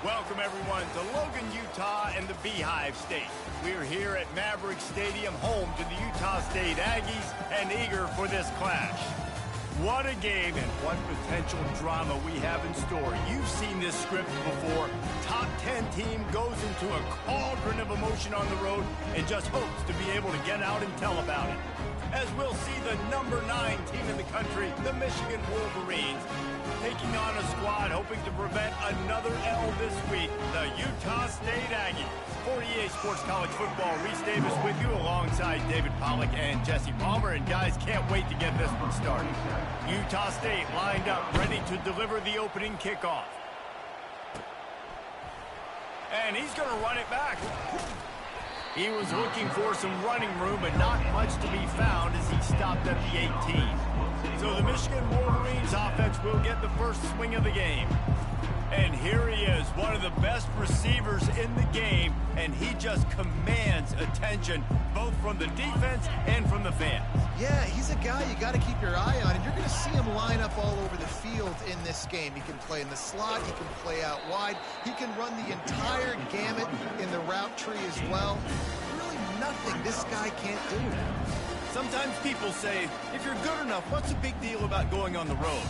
Welcome, everyone, to Logan, Utah and the Beehive State. We're here at Maverick Stadium, home to the Utah State Aggies, and eager for this clash. What a game and what potential drama we have in store. You've seen this script before. Top 10 team goes into a cauldron of emotion on the road and just hopes to be able to get out and tell about it. As we'll see the number 9 team in the country, the Michigan Wolverines, taking on a squad hoping to prevent another L this week, the Utah State Aggies. For EA Sports College Football, Reese Davis with you alongside David Pollack and Jesse Palmer. And guys, can't wait to get this one started. Utah State lined up, ready to deliver the opening kickoff. And he's going to run it back. He was looking for some running room, but not much to be found as he stopped at the 18. So the Michigan Wolverines offense will get the first swing of the game. And here he is, one of the best receivers in the game, and he just commands attention, both from the defense and from the fans. Yeah, he's a guy you got to keep your eye on, and you're going to see him line up all over the field in this game. He can play in the slot, he can play out wide, he can run the entire gamut in the route tree as well. Really nothing this guy can't do. Sometimes people say, if you're good enough, what's the big deal about going on the road?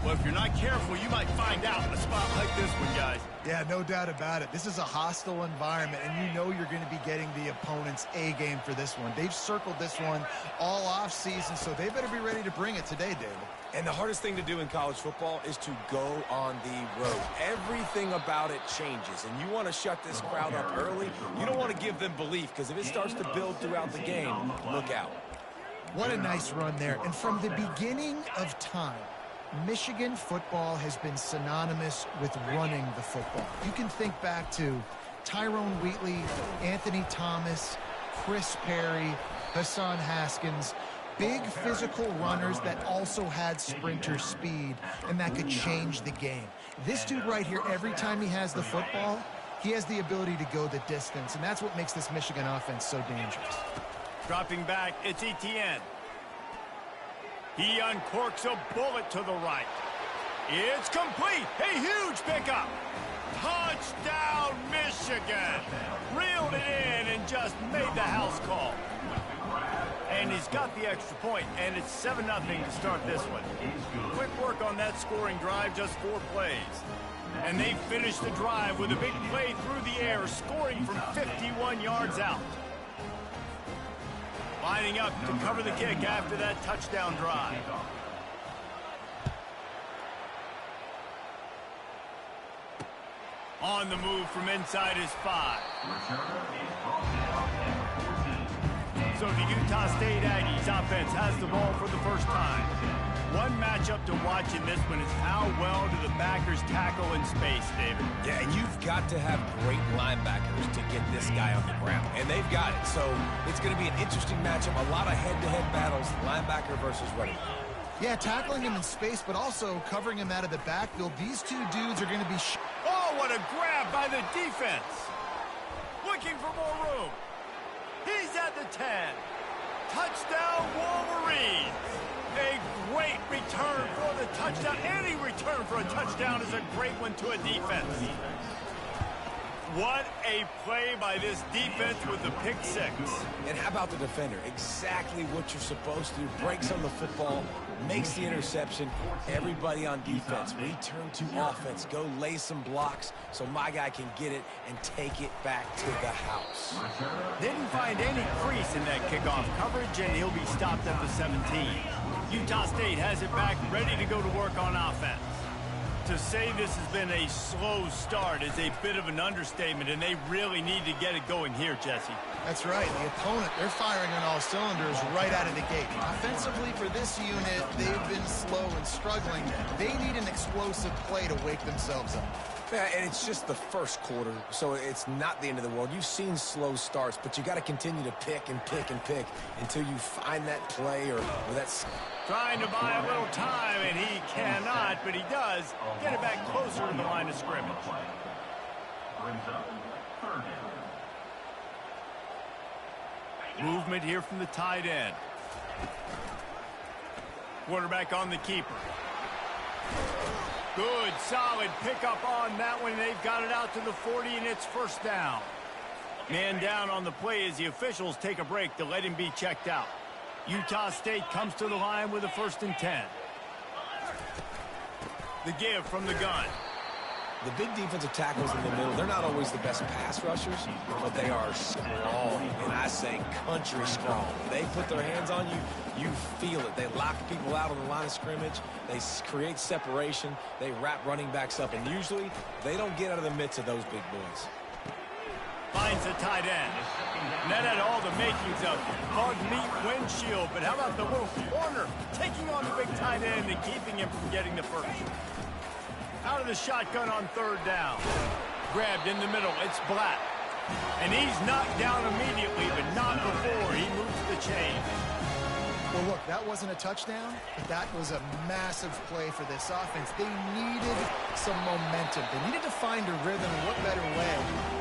Well, if you're not careful, you might find out in a spot like this one, guys. Yeah, no doubt about it. This is a hostile environment, and you know you're going to be getting the opponent's A-game for this one. They've circled this one all off-season, so they better be ready to bring it today, David. And the hardest thing to do in college football is to go on the road. Everything about it changes, and you want to shut this crowd up early. You don't want to give them belief, because if it starts to build throughout the game, look out. What a nice run there. And from the beginning of time, Michigan football has been synonymous with running the football. You can think back to Tyrone Wheatley, Anthony Thomas, Chris Perry, Hassan Haskins, big physical runners that also had sprinter speed and that could change the game. This dude right here, every time he has the football, he has the ability to go the distance, and that's what makes this Michigan offense so dangerous. Dropping back, it's Etienne. He uncorks a bullet to the right. It's complete. A huge pickup. Touchdown, Michigan. Reeled it in and just made the house call. And he's got the extra point, and it's 7-0 to start this one. Quick work on that scoring drive, just 4 plays. And they finished the drive with a big play through the air, scoring from 51 yards out. Lining up to cover the kick after that touchdown drive. On the move from inside his 5. So the Utah State Aggies offense has the ball for the first time. One matchup to watch in this one is how well do the backers tackle in space, David? Yeah, and you've got to have great linebackers to get this guy on the ground, and they've got it. So it's going to be an interesting matchup, a lot of head-to-head battles, linebacker versus running back. Yeah, tackling him in space, but also covering him out of the backfield. These two dudes are going to be... Oh, what a grab by the defense. Looking for more room. He's at the 10. Touchdown, Wolverines. A great return for the touchdown. Any return for a touchdown is a great one to a defense. What a play by this defense with the pick 6. And how about the defender? Exactly what you're supposed to do. Breaks on the football, makes the interception. Everybody on defense, return to offense. Go lay some blocks so my guy can get it and take it back to the house. Didn't find any crease in that kickoff coverage, and he'll be stopped at the 17. Utah State has it back, ready to go to work on offense. To say this has been a slow start is a bit of an understatement, and they really need to get it going here, Jesse. That's right. The opponent, they're firing on all cylinders right out of the gate. Offensively, for this unit, they've been slow and struggling. They need an explosive play to wake themselves up. Yeah, and it's just the first quarter, so it's not the end of the world. You've seen slow starts, but you got to continue to pick and pick and pick until you find that play or that's... Trying to buy a little time, and he cannot, but he does get it back closer to the line of scrimmage. Movement here from the tight end. Quarterback on the keeper. Good, solid pickup on that one. They've got it out to the 40, and it's first down. Man down on the play as the officials take a break to let him be checked out. Utah State comes to the line with a 1st and 10. The give from the gun. The big defensive tackles in the middle, they're not always the best pass rushers, but they are strong, and I say country strong. When they put their hands on you, you feel it. They lock people out on the line of scrimmage. They create separation. They wrap running backs up, and usually they don't get out of the midst of those big boys. Finds a tight end. And that had all the makings of bug meat windshield, but how about the little corner taking on the big tight end and keeping him from getting the first? Out of the shotgun on 3rd down. Grabbed in the middle. It's Black. And he's knocked down immediately, but not before he moves the chain. Well, look, that wasn't a touchdown, but that was a massive play for this offense. They needed some momentum. They needed to find a rhythm, and what better way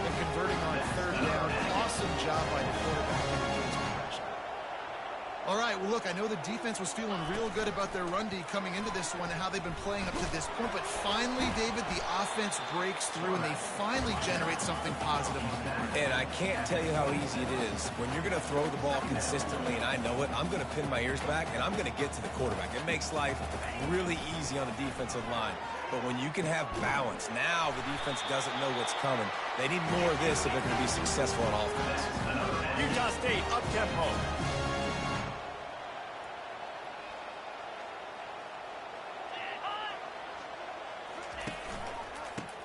than converting on 3rd down. Awesome job by the quarterback in the progression. All right, well, look, I know the defense was feeling real good about their run D coming into this one and how they've been playing up to this point, but finally, David, the offense breaks through, and they finally generate something positive on that. And I can't tell you how easy it is. When you're going to throw the ball consistently, and I know it, I'm going to pin my ears back, and I'm going to get to the quarterback. It makes life really easy on the defensive line. But when you can have balance, now the defense doesn't know what's coming. They need more of this if they're going to be successful on offense. Utah State up-tempo.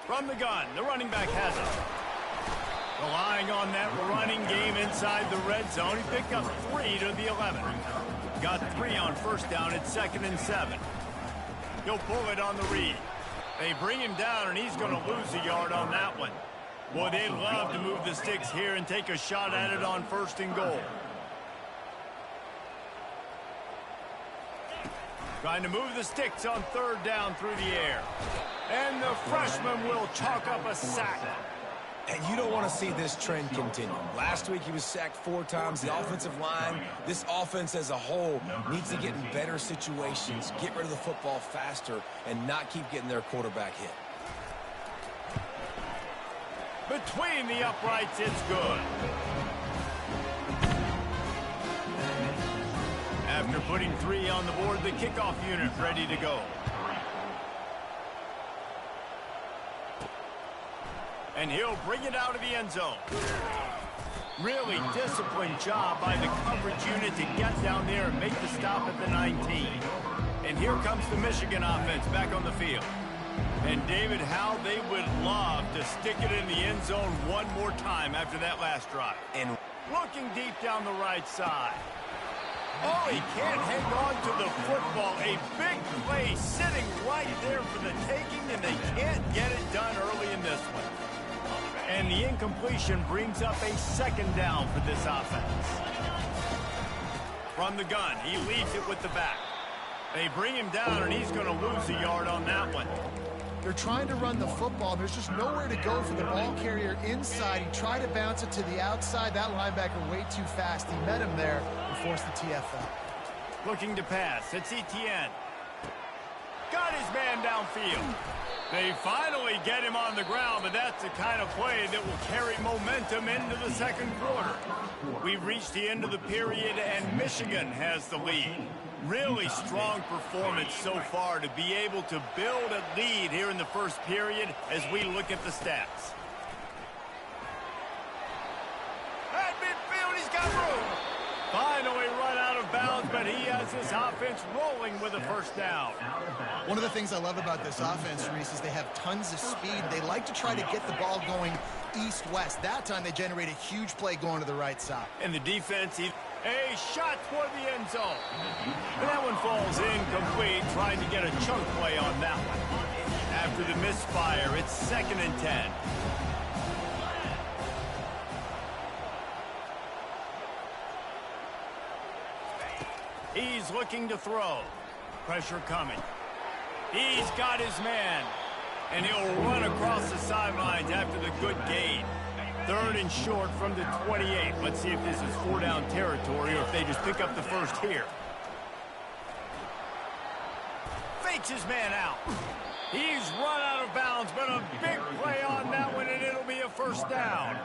From the gun, the running back has it. Relying on that running game inside the red zone. He picked up 3 to the 11. Got 3 on 1st down. It's 2nd and 7. He'll pull it on the read. They bring him down, and he's going to lose a yard on that one. Boy, they'd love to move the sticks here and take a shot at it on 1st and goal. Trying to move the sticks on 3rd down through the air. And the freshman will chalk up a sack. And you don't want to see this trend continue. Last week he was sacked 4 times. The offensive line, this offense as a whole, needs to get in better situations, get rid of the football faster, and not keep getting their quarterback hit. Between the uprights, it's good. After putting 3 on the board, the kickoff unit ready to go. And he'll bring it out of the end zone. Really disciplined job by the coverage unit to get down there and make the stop at the 19. And here comes the Michigan offense back on the field. And David, how they would love to stick it in the end zone one more time after that last drive. And looking deep down the right side. Oh, he can't hang on to the football. A big play sitting right there for the taking, and they can't get it done early in this one. And the incompletion brings up a 2nd down for this offense. From the gun, he leaves it with the back. They bring him down, and he's going to lose a yard on that one. They're trying to run the football. There's just nowhere to go for the ball carrier inside. He tried to bounce it to the outside. That linebacker way too fast. He met him there and forced the TFL. Looking to pass. It's Etienne. Got his man downfield. They finally get him on the ground, but that's the kind of play that will carry momentum into the 2nd quarter. We've reached the end of the period, and Michigan has the lead. Really strong performance so far to be able to build a lead here in the 1st period as we look at the stats. At midfield, he's got room. Finally run out of bounds, but he has his offense rolling with a 1st down. One of the things I love about this offense, Reese, is they have tons of speed. They like to try to get the ball going east-west. That time they generate a huge play going to the right side. And the defense, a shot toward the end zone. And that one falls incomplete, trying to get a chunk play on that one. After the misfire, it's 2nd and 10. He's looking to throw. Pressure coming. He's got his man. And he'll run across the sidelines after the good gain. 3rd and short from the 28. Let's see if this is 4-down territory or if they just pick up the 1st here. fakes his man out. He's run out of bounds, but a big play on that one, and it'll be a first down.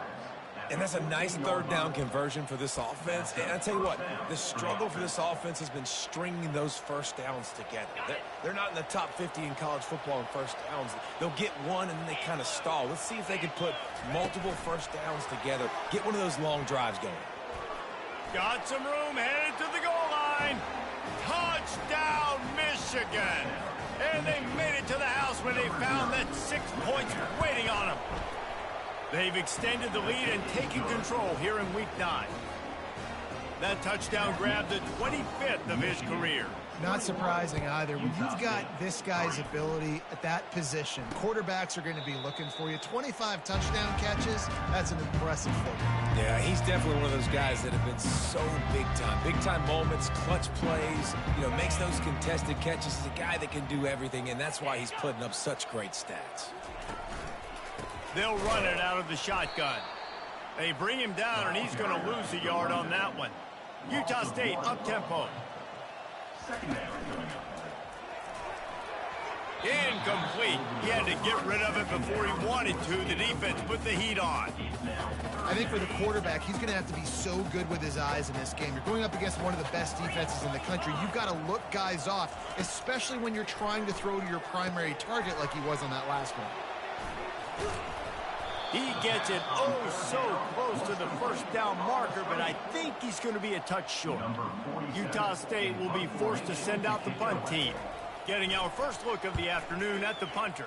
And that's a nice third down conversion for this offense. And I tell you what, the struggle for this offense has been stringing those first downs together. They're not in the top 50 in college football in first downs. They'll get one, and then they kind of stall. Let's see if they can put multiple first downs together, get one of those long drives going. Got some room, headed to the goal line. Touchdown, Michigan. And they made it to the house when they found that 6 points waiting on them. They've extended the lead and taken control here in Week 9. That touchdown grabbed the 25th of his career. Not surprising either. When you've got this guy's ability at that position, quarterbacks are going to be looking for you. 25 touchdown catches, that's an impressive figure. Yeah, he's definitely one of those guys that have been so big time. Big time moments, clutch plays, makes those contested catches. He's a guy that can do everything, and that's why he's putting up such great stats. They'll run it out of the shotgun. They bring him down, and he's going to lose a yard on that one. Utah State up-tempo. Incomplete. He had to get rid of it before he wanted to. The defense put the heat on. I think for the quarterback, he's going to have to be so good with his eyes in this game. You're going up against one of the best defenses in the country. You've got to look guys off, especially when you're trying to throw to your primary target like he was on that last one. He gets it so close to the first down marker, but I think he's going to be a touch short. Utah State will be forced to send out the punt team. Getting our first look of the afternoon at the punter.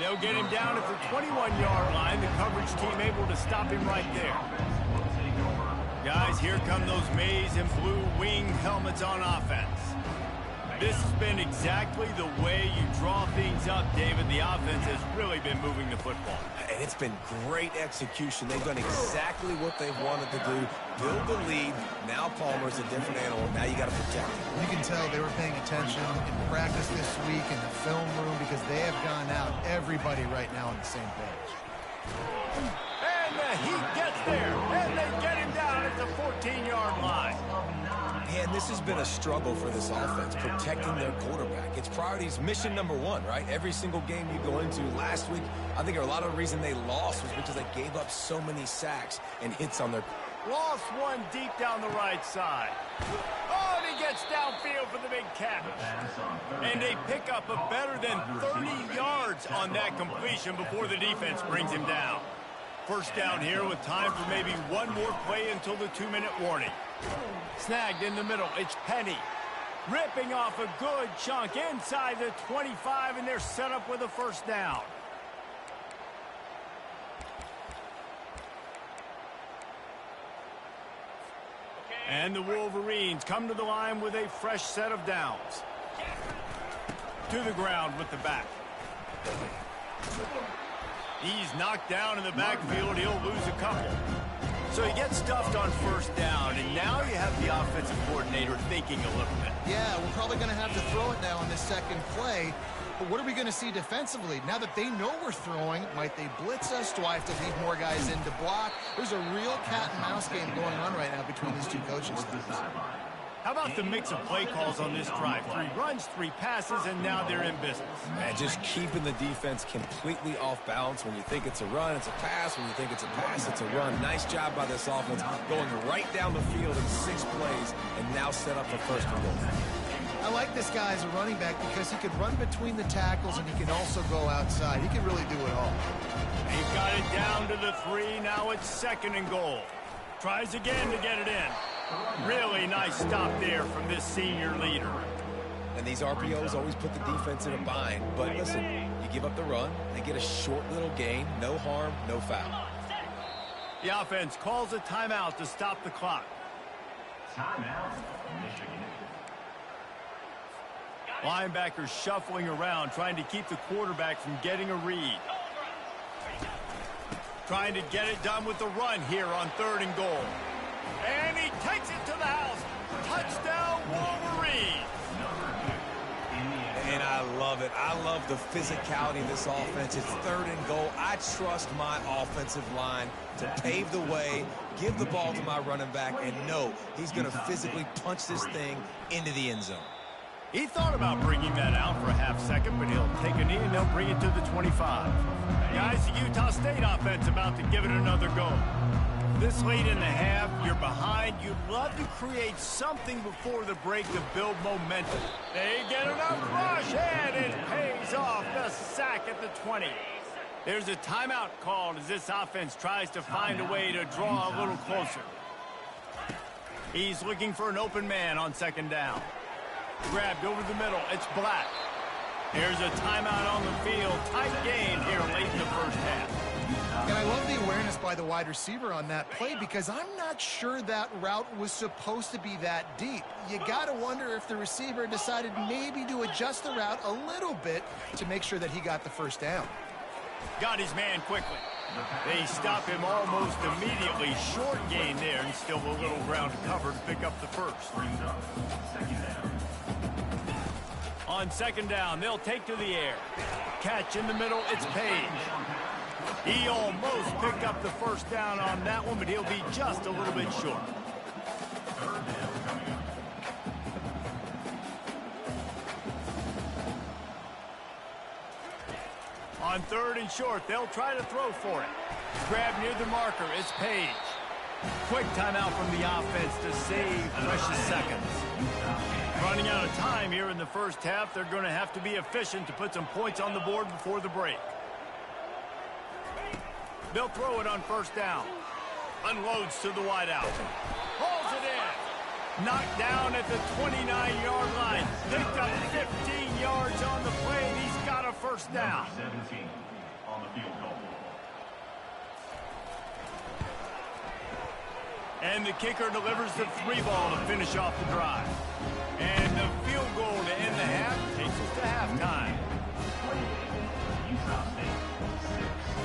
They'll get him down at the 21-yard line. The coverage team able to stop him right there. Guys, here come those maize and blue wing helmets on offense. This has been exactly the way you draw things up, David. The offense has really been moving the football. And it's been great execution. They've done exactly what they've wanted to do. Build the lead. Now Palmer's a different animal. Now you got to protect him. You can tell they were paying attention in practice this week in the film room because they have gone out, everybody right now on the same page. And the heat gets there. And they get him down at the 14-yard line. And this has been a struggle for this offense, protecting their quarterback. It's priorities, mission number one, right? Every single game you go into. Last week, I think a lot of the reason they lost was because they gave up so many sacks and hits on their... Lost one deep down the right side. Oh, and he gets downfield for the big catch. And they pick up a better than 30 yards on that completion before the defense brings him down. First down here with time for maybe one more play until the 2-minute warning. Snagged in the middle, it's Penny. Ripping off a good chunk inside the 25, and they're set up with a first down. And the Wolverines come to the line with a fresh set of downs. To the ground with the back. He's knocked down in the backfield. He'll lose a couple. So he gets stuffed on first down, and now you have the offensive coordinator thinking a little bit. Yeah, we're probably going to have to throw it now on this second play. But what are we going to see defensively? Now that they know we're throwing, might they blitz us? Do I have to leave more guys in to block? There's a real cat and mouse game going on right now between these two coaching staffs. How about the mix of play calls on this drive? 3 runs, 3 passes, and now they're in business. And just keeping the defense completely off balance. When you think it's a run, it's a pass. When you think it's a pass, it's a run. Nice job by this offense, going right down the field in 6 plays, and now set up for first and goal. I like this guy as a running back because he can run between the tackles and he can also go outside. He can really do it all. He's got it down to the 3. Now it's second and goal. Tries again to get it in. Really nice stop there from this senior leader. And these RPOs always put the defense in a bind. But listen, you give up the run, they get a short little gain, no harm, no foul. The offense calls a timeout to stop the clock. Timeout, Michigan. Linebackers shuffling around, trying to keep the quarterback from getting a read. Trying to get it done with the run here on 3rd and goal. And he takes it to the house. Touchdown, Wolverines. And I love it. I love the physicality of this offense. It's 3rd and goal. I trust my offensive line to pave the way, give the ball to my running back, and know he's going to physically punch this thing into the end zone. He thought about bringing that out for a half second, but he'll take a knee and they'll bring it to the 25. Guys, the Utah State offense about to give it another go. This late in the half, you're behind. You'd love to create something before the break to build momentum. They get enough rush, and it pays off. The sack at the 20. There's a timeout called as this offense tries to find a way to draw a little closer. He's looking for an open man on 2nd down. Grabbed over the middle. It's Black. There's a timeout on the field. Tight game here late in the first half. And I love the awareness by the wide receiver on that play because I'm not sure that route was supposed to be that deep. You got to wonder if the receiver decided maybe to adjust the route a little bit to make sure that he got the first down. Got his man quickly. They stop him almost immediately. Short gain there and still a little ground to cover to pick up the first. On 2nd down, they'll take to the air. Catch in the middle, it's Page. He almost picked up the first down on that one, but he'll be just a little bit short. On 3rd and short, they'll try to throw for it. Grab near the marker, it's Page. Quick timeout from the offense to save precious seconds. Running out of time here in the first half, they're going to have to be efficient to put some points on the board before the break. They'll throw it on 1st down. Unloads to the wideout. Hauls it in. Knocked down at the 29-yard line. Picked up 15 yards on the play, and he's got a 1st down. 17 on the field goal. And the kicker delivers the 3 ball to finish off the drive. And the field goal to end the half takes us to halftime. Utah State 6.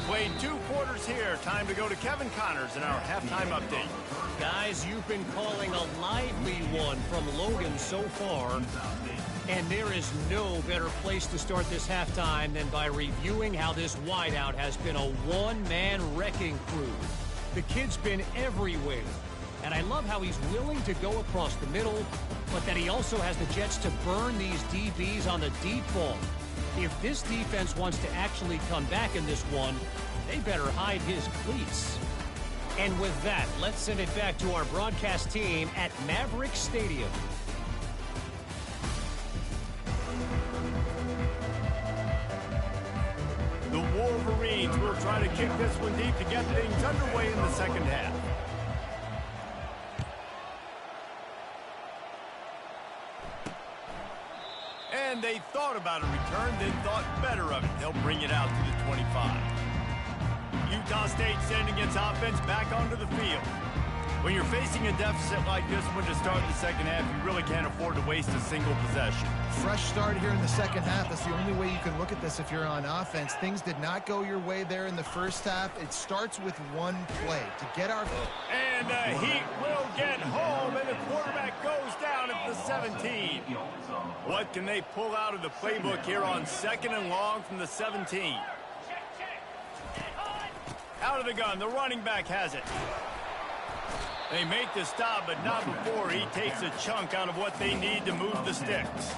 played 2 quarters here. Time to go to Kevin Connors in our halftime update. Guys, you've been calling a lively one from Logan so far. And there is no better place to start this halftime than by reviewing how this wideout has been a one-man wrecking crew. The kid's been everywhere. And I love how he's willing to go across the middle, but that he also has the jets to burn these DBs on the deep ball. If this defense wants to actually come back in this one, they better hide his cleats. And with that, let's send it back to our broadcast team at Maverick Stadium. The Wolverines will try to kick this one deep to get things underway in the second half. And they thought about a return, then thought better of it. They'll bring it out to the 25. Utah State sending its offense back onto the field. When you're facing a deficit like this one to start the second half, you really can't afford to waste a single possession. Fresh start here in the second half. That's the only way you can look at this if you're on offense. Things did not go your way there in the first half. It starts with one play to get our... And the Heat will get home, and the quarterback goes down at the 17. What can they pull out of the playbook here on 2nd and long from the 17? Out of the gun, the running back has it. They make the stop, but not before he takes a chunk out of what they need to move the sticks.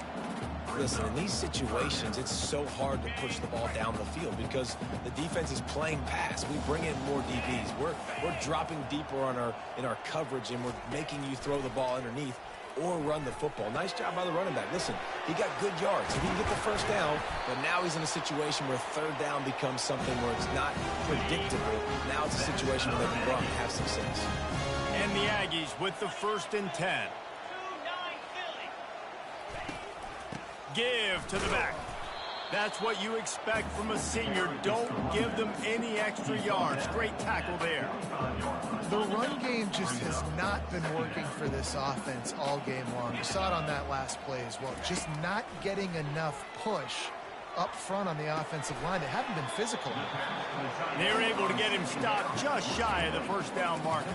Listen, in these situations, it's so hard to push the ball down the field because the defense is playing pass. We bring in more DBs. We're dropping deeper in our coverage, and we're making you throw the ball underneath or run the football. Nice job by the running back. Listen, he got good yards. He didn't get the first down, but now he's in a situation where 3rd down becomes something where it's not predictable. Now it's a situation where they can go out and have success. And the Aggies with the 1st and 10. Give to the back. That's what you expect from a senior. Don't give them any extra yards. Great tackle there. The run game just has not been working for this offense all game long. You saw it on that last play as well. Just not getting enough push up front on the offensive line. They haven't been physical. They're able to get him stopped just shy of the 1st down mark.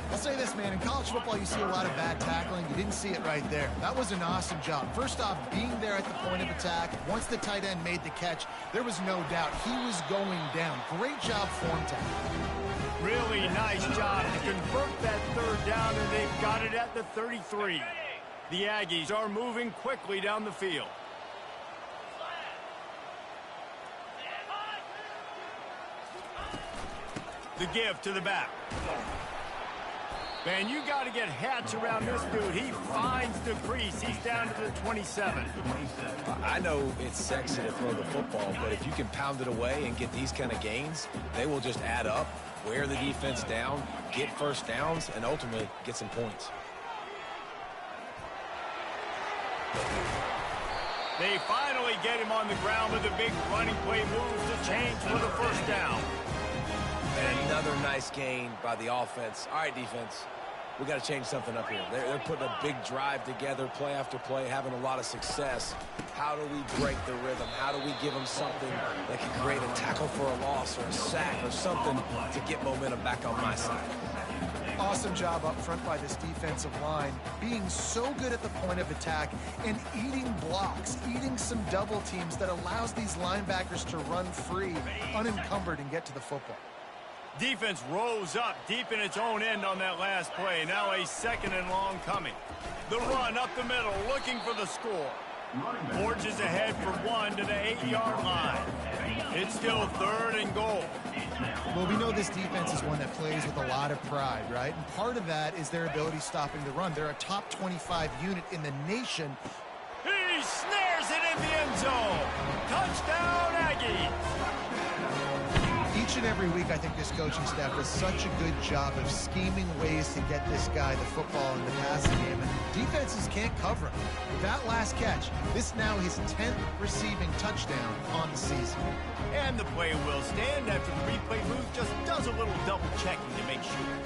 I'll say this, man. In college football, you see a lot of bad tackling. You didn't see it right there. That was an awesome job. First off, being there at the point of attack. Once the tight end made the catch, there was no doubt he was going down. Great job form tackle. Really nice job to convert that 3rd down, and they've got it at the 33. The Aggies are moving quickly down the field. The give to the back. Man, you got to get hats around this dude. He finds the crease. He's down to the 27. I know it's sexy to throw the football, but if you can pound it away and get these kind of gains, they will just add up, wear the defense down, get 1st downs, and ultimately get some points. They finally get him on the ground with a big running play moves to change for the 1st down. And another nice gain by the offense. All right, defense, we got to change something up here. They're putting a big drive together, play after play, having a lot of success. How do we break the rhythm? How do we give them something that can create a tackle for a loss or a sack or something to get momentum back on my side? Awesome job up front by this defensive line, being so good at the point of attack and eating blocks, eating some double teams that allows these linebackers to run free, unencumbered, and get to the football. Defense rose up deep in its own end on that last play. Now a 2nd and long coming. The run up the middle, looking for the score. Forges ahead for 1 to the 8-yard line. It's still 3rd and goal. Well, we know this defense is one that plays with a lot of pride, right? And part of that is their ability stopping the run. They're a top 25 unit in the nation. He snares it in the end zone. Touchdown, Aggies. Each and every week, I think this coaching staff does such a good job of scheming ways to get this guy the football in the passing game, and defenses can't cover him. With that last catch, this now his 10th receiving touchdown on the season. And the play will stand after the replay booth just does a little double checking to make sure.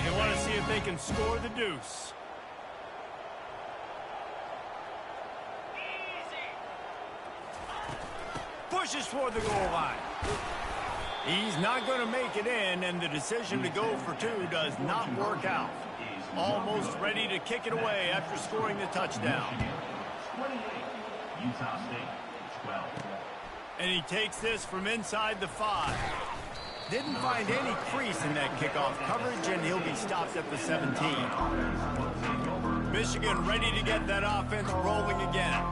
They want to see if they can score the deuce. pushes toward the goal line. He's not going to make it in, and the decision to go for two does not work out. Almost ready to kick it away after scoring the touchdown. 28, Utah State, 12. And he takes this from inside the 5. Didn't find any crease in that kickoff coverage, and he'll be stopped at the 17. Michigan ready to get that offense rolling again.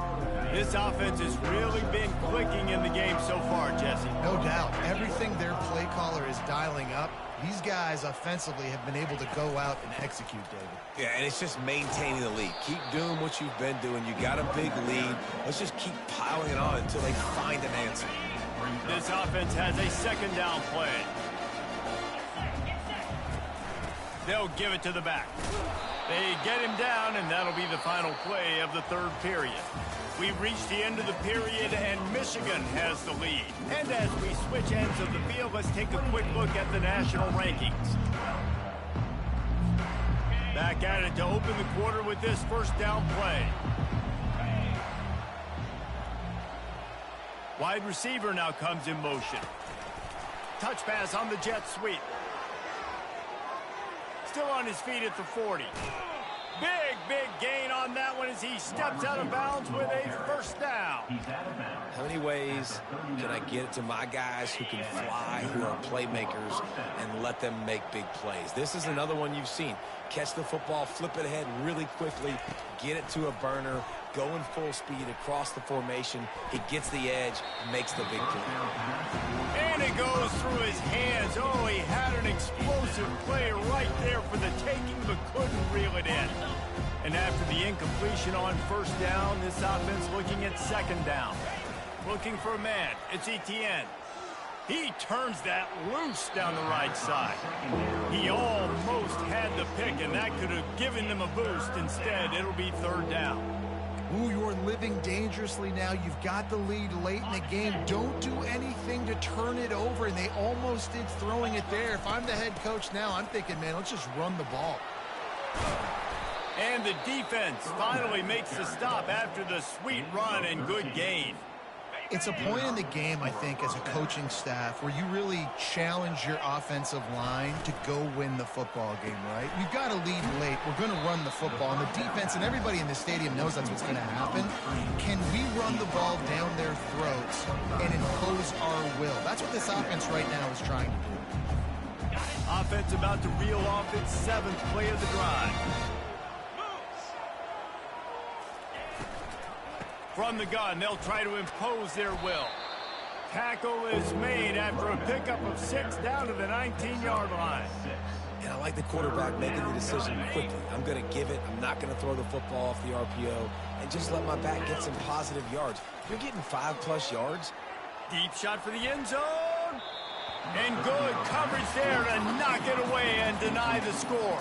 This offense has really been clicking in the game so far, Jesse. No doubt. Everything their play caller is dialing up, these guys offensively have been able to go out and execute, David. Yeah, and it's just maintaining the lead. Keep doing what you've been doing. You got a big lead. Let's just keep piling it on until they find an answer. This offense has a second down play. They'll give it to the back. They get him down, and that'll be the final play of the third period. We've reached the end of the period, and Michigan has the lead. And as we switch ends of the field, let's take a quick look at the national rankings. Back at it to open the quarter with this first down play. Wide receiver now comes in motion. Touch pass on the jet sweep. Still on his feet at the 40. Big gain on that one as he steps out of bounds with a first down. How many ways can I get it to my guys who can fly, who are playmakers, and let them make big plays? This is another one you've seen. Catch the football, flip it ahead really quickly, get it to a burner, go in full speed across the formation. He gets the edge, makes the big play. And it goes through his hands. Oh, he had an explosive play right there for the taking, but couldn't reel it in. And after the incompletion on first down, this offense looking at second down. Looking for a man. It's Etienne. He turns that loose down the right side. He almost had the pick, and that could have given them a boost. Instead, it'll be third down. Ooh, you're living dangerously now. You've got the lead late in the game. Don't do anything to turn it over, and they almost did throwing it there. If I'm the head coach now, I'm thinking, man, let's just run the ball. And the defense finally makes the stop after the sweet run and good gain. It's a point in the game, I think, as a coaching staff where you really challenge your offensive line to go win the football game, right? We've got to lead late. We're going to run the football. And the defense and everybody in the stadium knows that's what's going to happen. Can we run the ball down their throats and impose our will? That's what this offense right now is trying to do. Offense about to reel off its 7th play of the drive. From the gun, they'll try to impose their will. Tackle is made after a pickup of 6 down to the 19-yard line. And I like the quarterback making the decision quickly. I'm going to give it. I'm not going to throw the football off the RPO and just let my back get some positive yards. You're getting 5+ yards. Deep shot for the end zone. And good coverage there to knock it away and deny the score.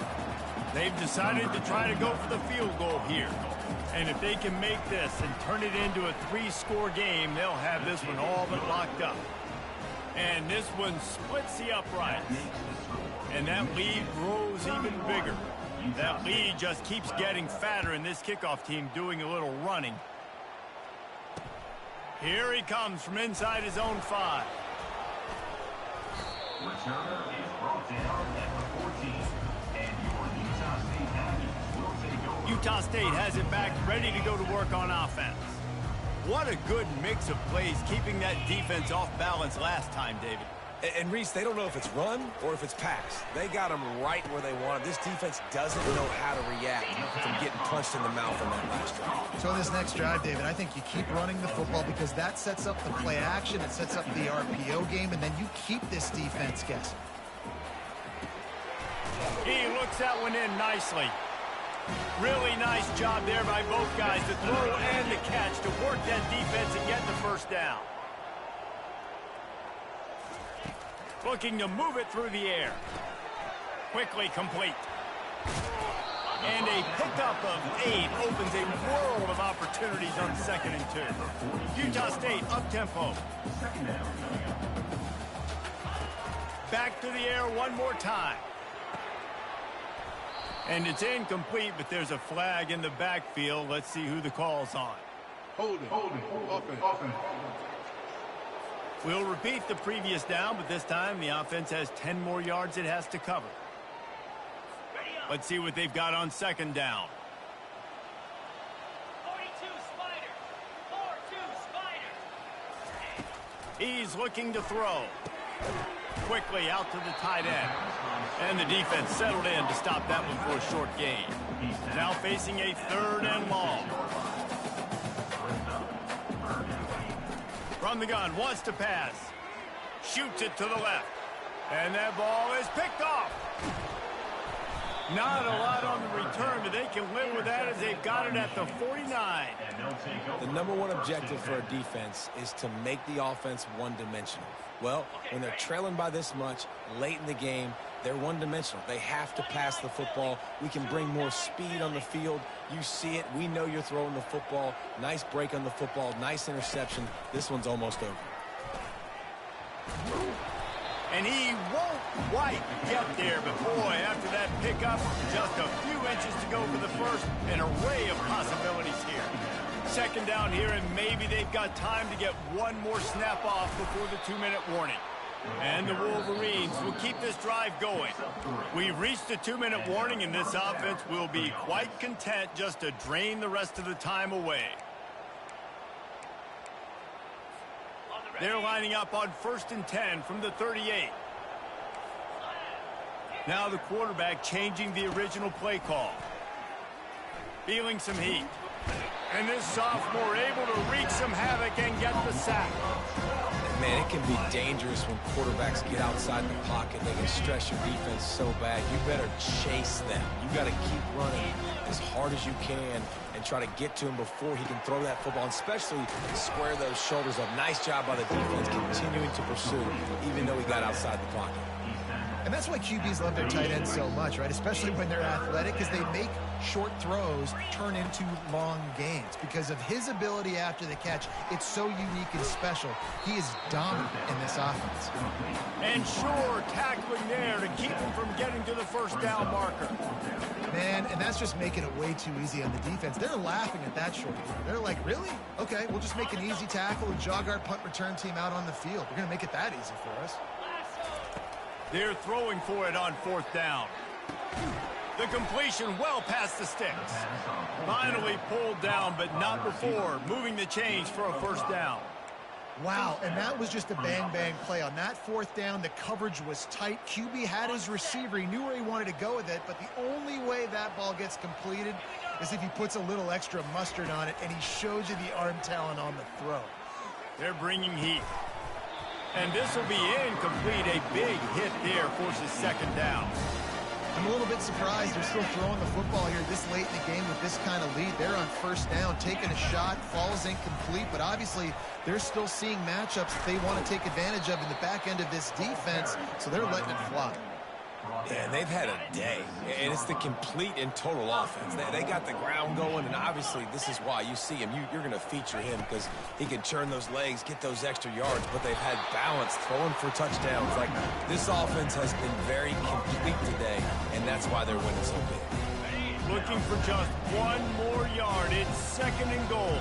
They've decided to try to go for the field goal here. And if they can make this and turn it into a 3-score game, they'll have this one all but locked up. And this one splits the uprights. And that lead grows even bigger. That lead just keeps getting fatter, and this kickoff team doing a little running. Here he comes from inside his own 5. Returner is brought down at the 14. And your Utah State Aggies will take over. Utah State has it back, ready to go to work on offense. What a good mix of plays, keeping that defense off balance last time, David. And Reese, they don't know if it's run or if it's pass. They got them right where they want them. This defense doesn't know how to react from getting punched in the mouth on that last drive. So in this next drive, David, I think you keep running the football because that sets up the play action, it sets up the RPO game, and then you keep this defense guessing. He looks that one in nicely. Really nice job there by both guys, the throw and the catch, to work that defense and get the first down. Looking to move it through the air. Quickly complete. And a pickup of 8 opens a world of opportunities on 2nd and 2. Utah State up-tempo. Back to the air one more time. And it's incomplete, but there's a flag in the backfield. Let's see who the call's on. Holding. Offense. We'll repeat the previous down, but this time the offense has 10 more yards it has to cover. Let's see what they've got on second down. 42 Spider. 4-2 Spider. He's looking to throw. Quickly out to the tight end. And the defense settled in to stop that one for a short gain. Now facing a 3rd and long. From the gun, wants to pass. Shoots it to the left. And that ball is picked off. Not a lot on the return, but they can live with that as they've got it at the 49. The number one objective for a defense is to make the offense one-dimensional. Well, when they're trailing by this much, late in the game, they're one-dimensional. They have to pass the football. We can bring more speed on the field. You see it. We know you're throwing the football. Nice break on the football. Nice interception. This one's almost over. And he won't quite get there, but boy, after that pickup, just a few inches to go for the first. An array of possibilities here. Second down here, and maybe they've got time to get one more snap off before the 2-minute warning. And the Wolverines will keep this drive going. We've reached the 2-minute warning, and this offense will be quite content just to drain the rest of the time away. They're lining up on 1st and 10 from the 38. Now the quarterback changing the original play call. Feeling some heat. And this sophomore able to wreak some havoc and get the sack. Man, it can be dangerous when quarterbacks get outside the pocket. They can stress your defense so bad. You better chase them. You got to keep running as hard as you can and try to get to him before he can throw that football, and especially square those shoulders up. Nice job by the defense continuing to pursue, even though he got outside the pocket. And that's why QBs love their tight ends so much, right? Especially when they're athletic, because they make short throws turn into long gains. Because of his ability after the catch, it's so unique and special. He is dominant in this offense. And sure, tackling there to keep him from getting to the 1st down marker. Man, and that's just making it way too easy on the defense. They're laughing at that short throw. They're like, really? Okay, we'll just make an easy tackle and jog our punt return team out on the field. We're going to make it that easy for us. They're throwing for it on 4th down. The completion well past the sticks. Finally pulled down, but not before moving the chains for a 1st down. Wow, and that was just a bang-bang play. On that 4th down, the coverage was tight. QB had his receiver. He knew where he wanted to go with it, but the only way that ball gets completed is if he puts a little extra mustard on it, and he shows you the arm talent on the throw. They're bringing heat. And this will be incomplete. A big hit there forces 2nd down. I'm a little bit surprised they're still throwing the football here this late in the game with this kind of lead. They're on 1st down, taking a shot, falls incomplete, but obviously they're still seeing matchups that they want to take advantage of in the back end of this defense, so they're letting it fly. Yeah, and they've had a day, and it's the complete and total offense. They got the ground going, and obviously this is why you see him. You're going to feature him because he can turn those legs, get those extra yards, but they've had balance, throwing for touchdowns. Like, this offense has been very complete today, and that's why they're winning so big. Looking for just one more yard. It's 2nd and goal.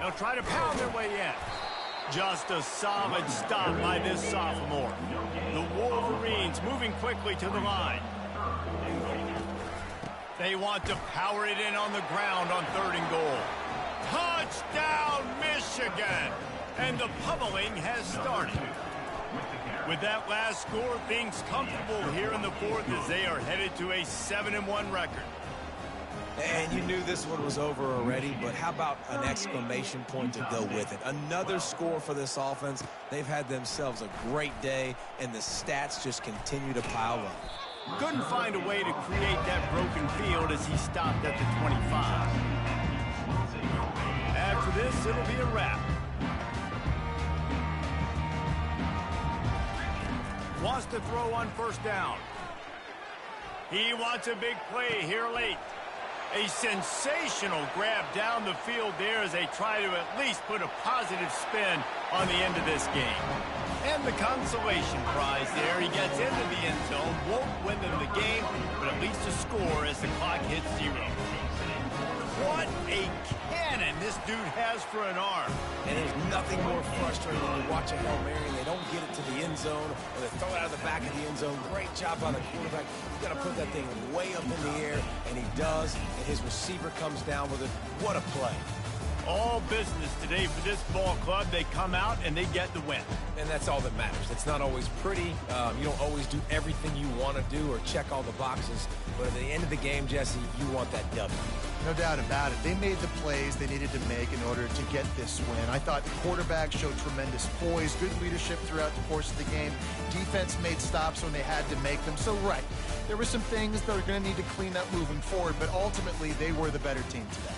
They'll try to pound their way in. Just a solid stop by this sophomore. The Wolverines moving quickly to the line. They want to power it in on the ground on 3rd and goal. Touchdown, Michigan! And the pummeling has started. With that last score, things comfortable here in the 4th as they are headed to a 7-1 record. And you knew this one was over already, but how about an exclamation point to go with it? Another score for this offense. They've had themselves a great day, and the stats just continue to pile up. Couldn't find a way to create that broken field as he stopped at the 25. After this, it'll be a wrap. Wants to throw on 1st down. He wants a big play here late. A sensational grab down the field there as they try to at least put a positive spin on the end of this game. And the consolation prize there. He gets into the end zone, won't win them the game, but at least a score as the clock hits 0. What a cannon this dude has for an arm. And there's nothing more frustrating than to watch a Hail Mary and they don't get it to the end zone, or they throw it out of the back of the end zone. Great job by the quarterback. You got to put that thing way up in the air, and he does, and his receiver comes down with it. What a play. All business today for this ball club. They come out and they get the win. And that's all that matters. It's not always pretty. You don't always do everything you want to do or check all the boxes. But at the end of the game, Jesse, you want that W. No doubt about it. They made the plays they needed to make in order to get this win. I thought the quarterback showed tremendous poise, good leadership throughout the course of the game. Defense made stops when they had to make them. So, right, there were some things that are going to need to clean up moving forward, but ultimately they were the better team today.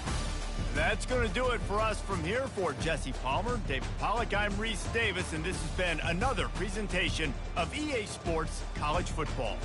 That's going to do it for us from here. For Jesse Palmer, David Pollack, I'm Reese Davis, and this has been another presentation of EA Sports College Football.